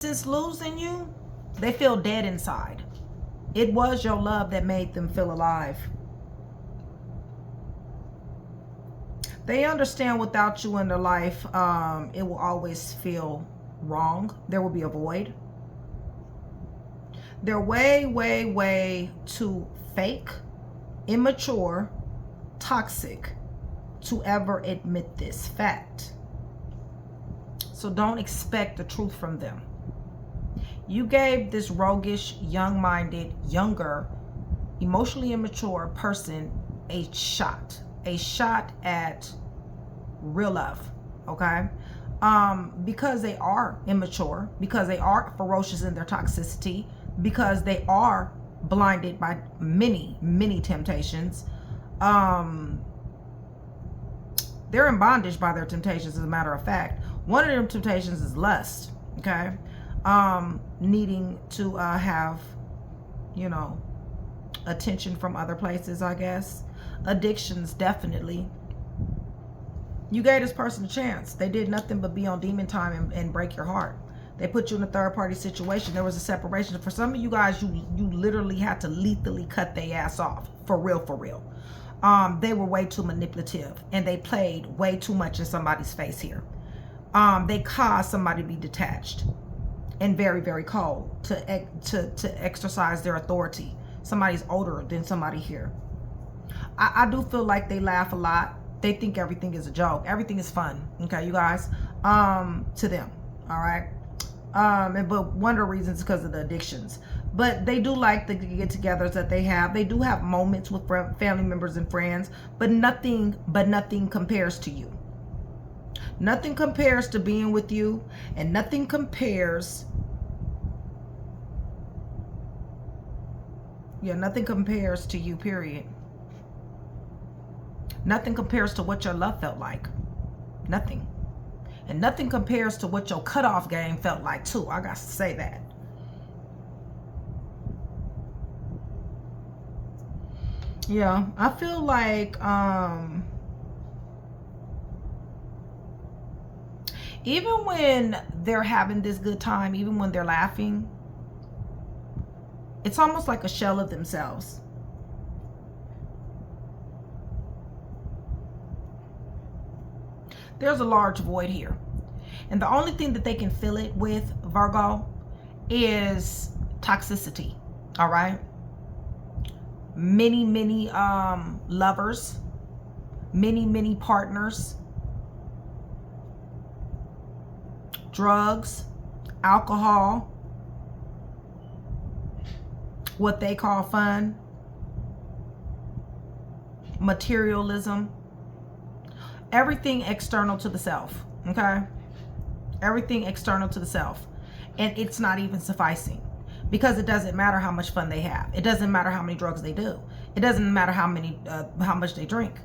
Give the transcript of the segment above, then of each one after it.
Since losing you, they feel dead inside. It was your love that made them feel alive. They understand without you in their life, it will always feel wrong. There will be a void. They're way, way, way too fake, immature, toxic to ever admit this fact. So don't expect the truth from them. You gave this roguish, young-minded, younger, emotionally immature person a shot at real love, okay? Because they are immature, because they are ferocious in their toxicity, because they are blinded by many, many temptations. They're in bondage by their temptations, as a matter of fact. One of them temptations is lust, okay? Needing to have, you know, attention from other places, I guess. Addictions, definitely. You gave this person a chance. They did nothing but be on demon time and break your heart. They put you in a third-party situation. There was a separation. For some of you guys, you literally had to lethally cut their ass off. For real, for real. They were way too manipulative, and they played way too much in somebody's face here. They caused somebody to be detached and very, very cold to exercise their authority. Somebody's older than somebody here. I do feel like they laugh a lot. They think everything is a joke. Everything is fun. Okay, you guys. To them. All right. But one of the reasons is because of the addictions. But they do like the get-togethers that they have. They do have moments with family members and friends, but nothing compares to you. Nothing compares to being with you, and nothing compares. Yeah, nothing compares to you, period. Nothing compares to what your love felt like. Nothing. And nothing compares to what your cutoff game felt like, too. I got to say that. Yeah, I feel like even when they're having this good time, even when they're laughing, it's almost like a shell of themselves. There's a large void here. And the only thing that they can fill it with, Virgo, is toxicity. All right? Many, many lovers. Many, many partners. Drugs. Alcohol. What they call fun. Materialism. Everything external to the self, okay? Everything external to the self. And it's not even sufficing, because it doesn't matter how much fun they have. It doesn't matter how many drugs they do. It doesn't matter how much they drink.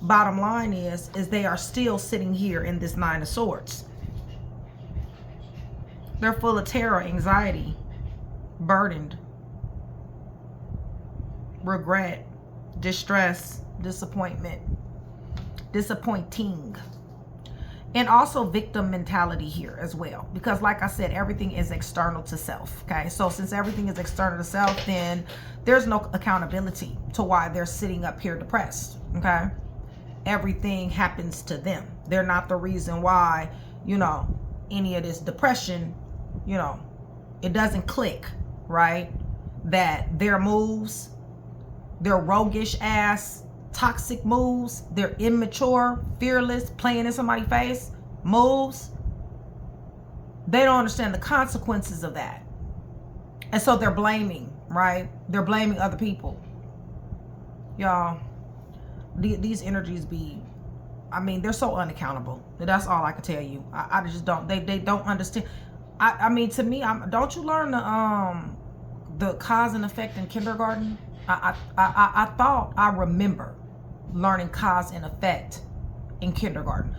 Bottom line is they are still sitting here in this Nine of Swords. They're full of terror, anxiety, burdened, regret, distress, disappointment. Disappointing. And also victim mentality here as well, because like I said, everything is external to self. Okay, so since everything is external to self, then there's no accountability to why they're sitting up here depressed. Okay, everything happens to them. They're not the reason why, you know, any of this depression, you know, it doesn't click, right? That their moves, their roguish ass toxic moves, they're immature, fearless, playing in somebody's face moves, they don't understand the consequences of that. And so they're blaming, right? They're blaming other people. Y'all, these energies be, I mean, they're so unaccountable. That's all I can tell you. I just don't, they don't understand. I mean, to me, don't you learn the cause and effect in kindergarten? I thought I remember learning cause and effect in kindergarten,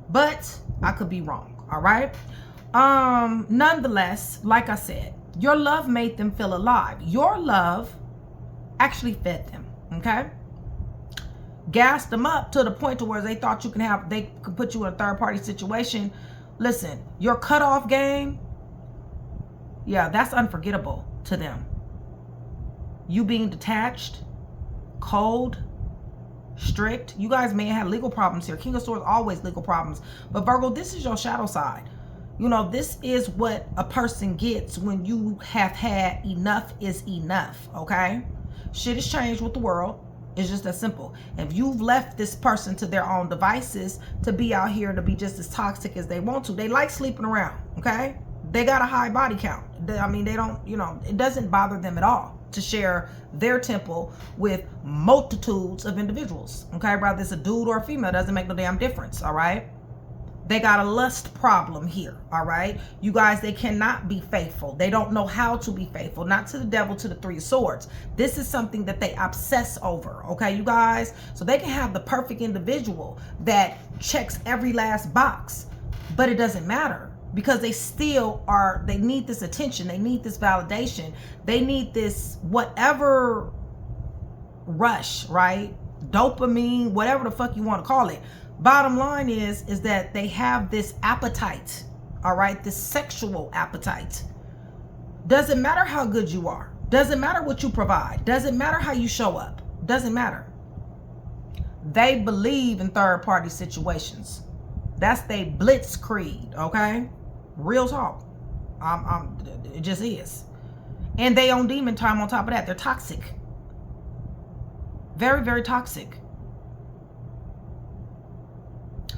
but I could be wrong. All right. Nonetheless, like I said, your love made them feel alive. Your love actually fed them. Okay. Gassed them up to the point to where they thought they could put you in a third party situation. Listen, your cutoff game Yeah, that's unforgettable to them. You being detached, cold, strict. You guys may have had legal problems here. King of Swords, always legal problems. But Virgo, this is your shadow side. You know, this is what a person gets when you have had enough is enough, okay? Shit has changed with the world. It's just that simple. If you've left this person to their own devices to be out here to be just as toxic as they want to, they like sleeping around, okay? They got a high body count. I mean, they don't, you know, it doesn't bother them at all to share their temple with multitudes of individuals, okay? Whether it's a dude or a female, doesn't make no damn difference, all right? They got a lust problem here, all right? You guys, they cannot be faithful. They don't know how to be faithful, not to the devil, to the Three of Swords. This is something that they obsess over, okay, you guys? So they can have the perfect individual that checks every last box, but it doesn't matter because they still are, they need this attention. They need this validation. They need this whatever rush, right? Dopamine, whatever the fuck you want to call it. Bottom line is that they have this appetite, all right? This sexual appetite. Doesn't matter how good you are. Doesn't matter what you provide. Doesn't matter how you show up. Doesn't matter. They believe in third-party situations. That's their blitzkrieg, okay? Real talk. It just is. And they own demon time on top of that. They're toxic. Very, very toxic.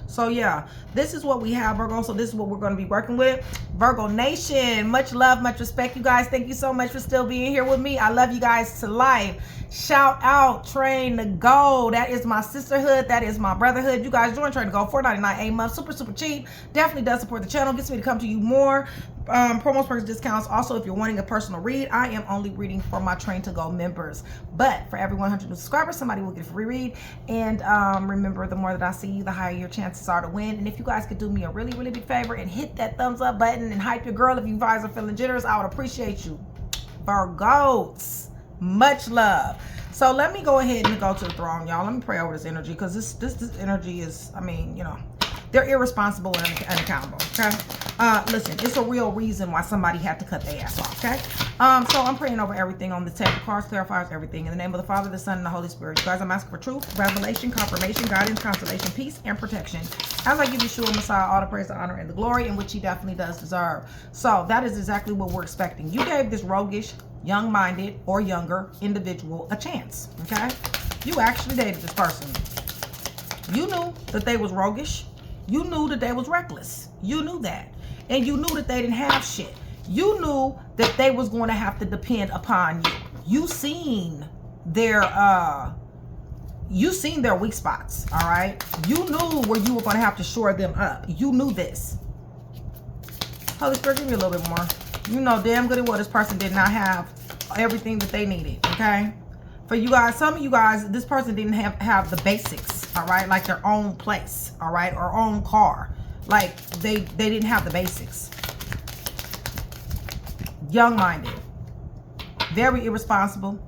So yeah, this is what we have, Virgo. So this is what we're going to be working with. Virgo Nation, much love, much respect, you guys. Thank you so much for still being here with me. I love you guys to life. Shout out Train to Go. That is my sisterhood. That is my brotherhood. You guys join Train to Go. $4.99 a month. Super, super cheap. Definitely does support the channel. Gets me to come to you more. Promos, perks, discounts. Also, if you're wanting a personal read, I am only reading for my Train to Go members. But for every 100 new subscribers, somebody will get a free read. And remember, the more that I see you, the higher your chances are to win. And if you guys could do me a really, really big favor and hit that thumbs up button and hype your girl if you guys are feeling generous, I would appreciate you. Virgos, much love. So let me go ahead and go to the throne, y'all. Let me pray over this energy, because this energy is, I mean, you know, they're irresponsible and unaccountable, okay? Listen, it's a real reason why somebody had to cut their ass off, okay? So I'm praying over everything on the table. Cards clarifies everything. In the name of the Father, the Son, and the Holy Spirit. You guys, I'm asking for truth, revelation, confirmation, guidance, consolation, peace, and protection. As I give Yeshua Messiah all the praise, the honor, and the glory, in which he definitely does deserve. So that is exactly what we're expecting. You gave this roguish, young-minded, or younger individual a chance, okay? You actually dated this person. You knew that they was roguish. You knew that they was reckless. You knew that. And you knew that they didn't have shit. You knew that they was going to have to depend upon you. You seen their weak spots, all right? You knew where you were going to have to shore them up. You knew this. Holy Spirit, give me a little bit more. You know damn good and well this person did not have everything that they needed, okay? For you guys, some of you guys, this person didn't have the basics, all right? Like their own place, all right? Or own car. Like they didn't have the basics. Young-minded. Very irresponsible.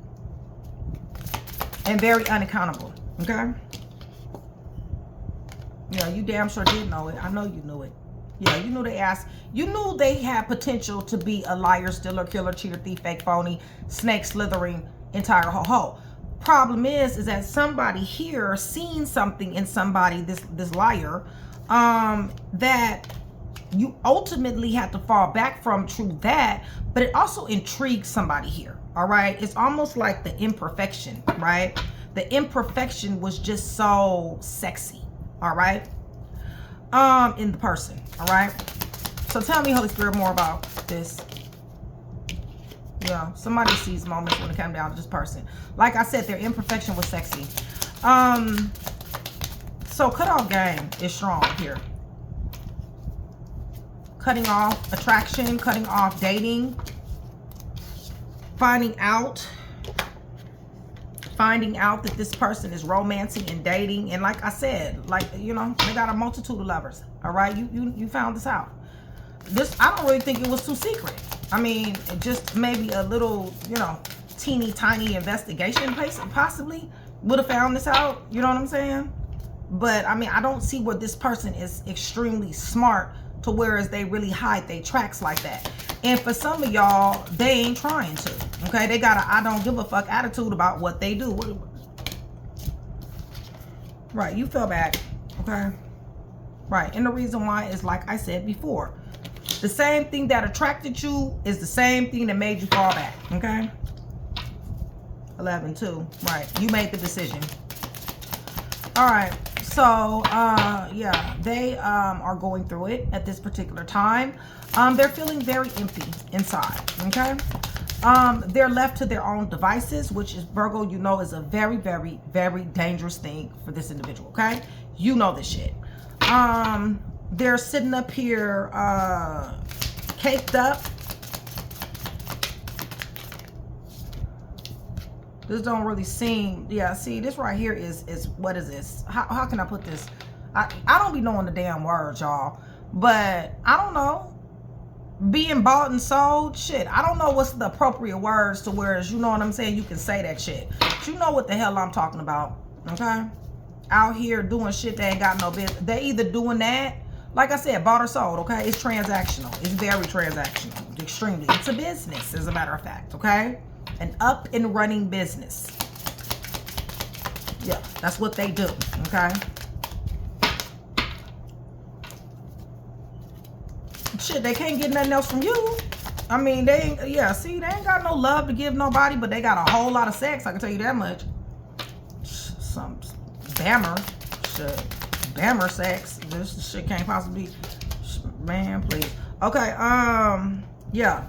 And very unaccountable, okay? Yeah, you damn sure did know it. I know you knew it. Yeah, you knew they asked. You knew they had potential to be a liar, stealer, killer, cheater, thief, fake, phony, snake, slithering, entire ho-ho. Problem is that somebody here seen something in somebody, this liar, that you ultimately had to fall back from. True that, but it also intrigued somebody here, all right? It's almost like the imperfection, right? The imperfection was just so sexy, all right? In the person, all right? So tell me, Holy Spirit, more about this. Yeah, somebody sees moments when it comes down to this person. Like I said, their imperfection was sexy. So cut off game is strong here. Cutting off attraction, cutting off dating, finding out that this person is romancing and dating. And like I said, like, you know, they got a multitude of lovers, all right? You found this out. This, I don't really think it was too secret. I mean, just maybe a little, you know, teeny tiny investigation possibly would have found this out. You know what I'm saying? But I mean, I don't see where this person is extremely smart to whereas they really hide their tracks like that. And for some of y'all, they ain't trying to. Okay, they got a I don't give a fuck attitude about what they do. Right, you feel bad. Okay. Right, and the reason why is like I said before. The same thing that attracted you is the same thing that made you fall back. Okay. 11-2. Right, you made the decision. All right. So, yeah, they are going through it at this particular time. They're feeling very empty inside, okay? They're left to their own devices, which is, Virgo, you know, is a very, very, very dangerous thing for this individual, okay? You know this shit. They're sitting up here caked up. This don't really seem, yeah, see, this right here is what is this? How can I put this? I don't be knowing the damn words, y'all. But I don't know. Being bought and sold, shit. I don't know what's the appropriate words to whereas, you know what I'm saying? You can say that shit. But you know what the hell I'm talking about, okay? Out here doing shit they ain't got no business. They either doing that, like I said, bought or sold, okay? It's transactional. It's very transactional. Extremely. It's a business, as a matter of fact, okay? An up and running business. Yeah, that's what they do, okay? Shit, they can't get nothing else from you. I mean, they ain't, yeah, see, they ain't got no love to give nobody, but they got a whole lot of sex, I can tell you that much. Some bammer shit. Bammer sex. This shit can't possibly be, man, please. Okay, yeah.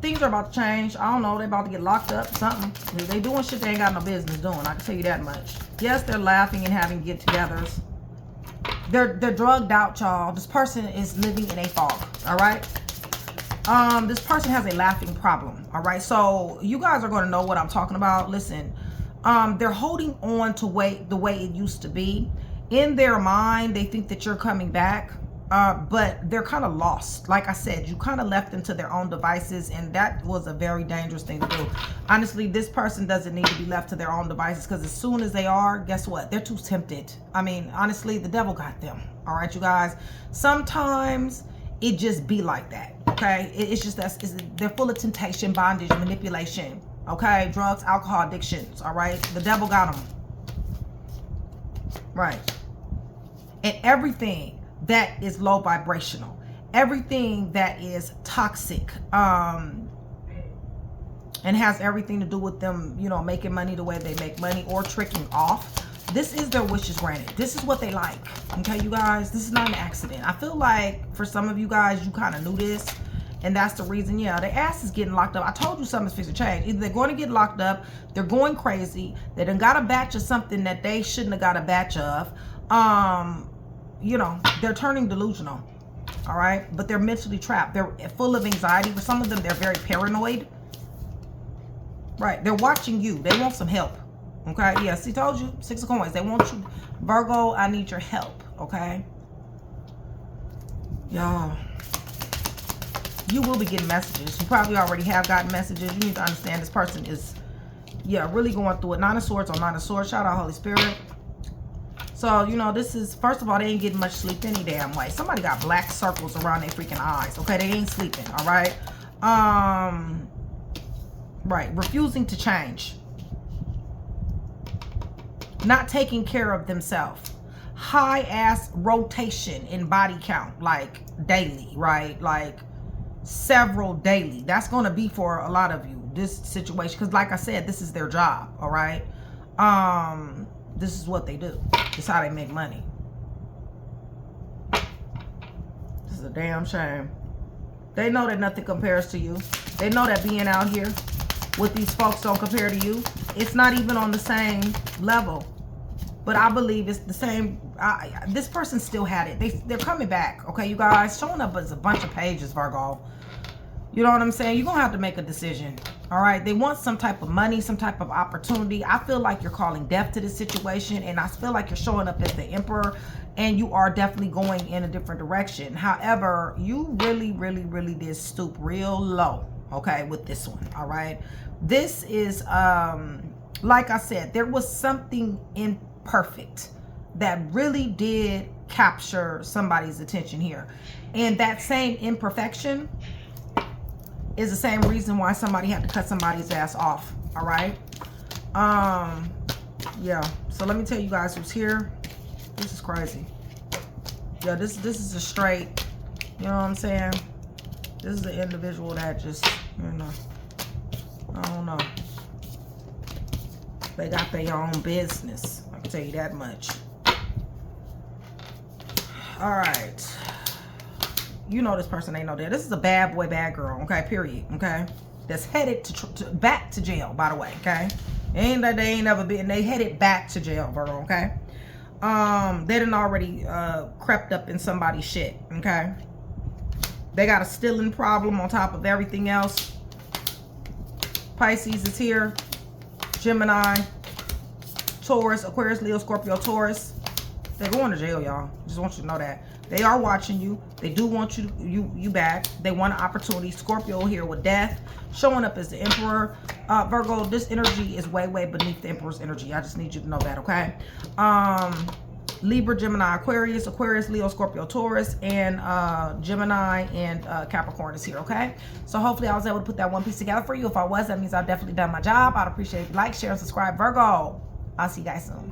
Things are about to change. I don't know. They're about to get locked up. Something. They doing shit they ain't got no business doing. I can tell you that much. Yes, they're laughing and having get-togethers. They're drugged out, y'all. This person is living in a fog. All right. This person has a laughing problem. All right. So you guys are going to know what I'm talking about. Listen. They're holding on to the way it used to be. In their mind, they think that you're coming back. But they're kind of lost. Like I said, you kind of left them to their own devices, and that was a very dangerous thing to do. Honestly, this person doesn't need to be left to their own devices, because as soon as they are, guess what? They're too tempted. I mean, honestly, the devil got them. All right, you guys. Sometimes it just be like that. Okay, it's just they're full of temptation, bondage, manipulation. Okay, drugs, alcohol, addictions. All right, the devil got them. Right, and everything that is low vibrational, everything that is toxic, and has everything to do with them, you know, making money the way they make money or tricking off. This is their wishes granted. This is what they like. Okay, you guys, this is not an accident. I feel like for some of you guys, you kind of knew this, and that's the reason. Yeah, their ass is getting locked up. I told you something's fixing to change. Either they're going to get locked up, they're going crazy, they done got a batch of something that they shouldn't have got a batch of. You know, they're turning delusional, all right? But they're mentally trapped. They're full of anxiety. For some of them, they're very paranoid. Right, they're watching you. They want some help, okay? Yes, he told you, 6 of coins. They want you. Virgo, I need your help, okay? Y'all, you will be getting messages. You probably already have gotten messages. You need to understand this person is, yeah, really going through it. 9 of Swords on 9 of Swords. Shout out Holy Spirit. So, you know, this is, first of all, they ain't getting much sleep any damn way. Somebody got black circles around their freaking eyes. Okay, they ain't sleeping, all right? Right, refusing to change. Not taking care of themselves. High-ass rotation in body count, like daily, right? Like several daily. That's going to be for a lot of you, this situation. Because like I said, this is their job, all right? This is what they do. This is how they make money. This is a damn shame. They know that nothing compares to you. They know that being out here with these folks don't compare to you. It's not even on the same level. But I believe it's the same. This person still had it. They're coming back. Okay, you guys. Showing up as a bunch of pages, Virgo. You know what I'm saying? You're going to have to make a decision. All right. They want some type of money, some type of opportunity. I feel like you're calling death to this situation. And I feel like you're showing up as the emperor. And you are definitely going in a different direction. However, you really, really, really did stoop real low. Okay. With this one. All right. This is, like I said, there was something imperfect that really did capture somebody's attention here. And that same imperfection is the same reason why somebody had to cut somebody's ass off. All right. Yeah. So let me tell you guys who's here. This is crazy. Yeah, this is a straight, you know what I'm saying? This is an individual that just, you know, I don't know. They got their own business. I can tell you that much. All right. You know this person ain't no there. This is a bad boy, bad girl, okay, period, okay? That's headed back to jail, by the way, okay? Ain't that they ain't never been, they headed back to jail, Virgo, okay? They done already crept up in somebody's shit, okay? They got a stealing problem on top of everything else. Pisces is here. Gemini, Taurus, Aquarius, Leo, Scorpio, Taurus. They're going to jail, y'all. Just want you to know that. They are watching you. They do want you back. They want an opportunity. Scorpio here with death. Showing up as the Emperor. Virgo, this energy is way, way beneath the Emperor's energy. I just need you to know that, okay? Libra, Gemini, Aquarius, Leo, Scorpio, Taurus, and Gemini and Capricorn is here, okay? So hopefully I was able to put that one piece together for you. If I was, that means I've definitely done my job. I'd appreciate if you like, share, and subscribe. Virgo, I'll see you guys soon.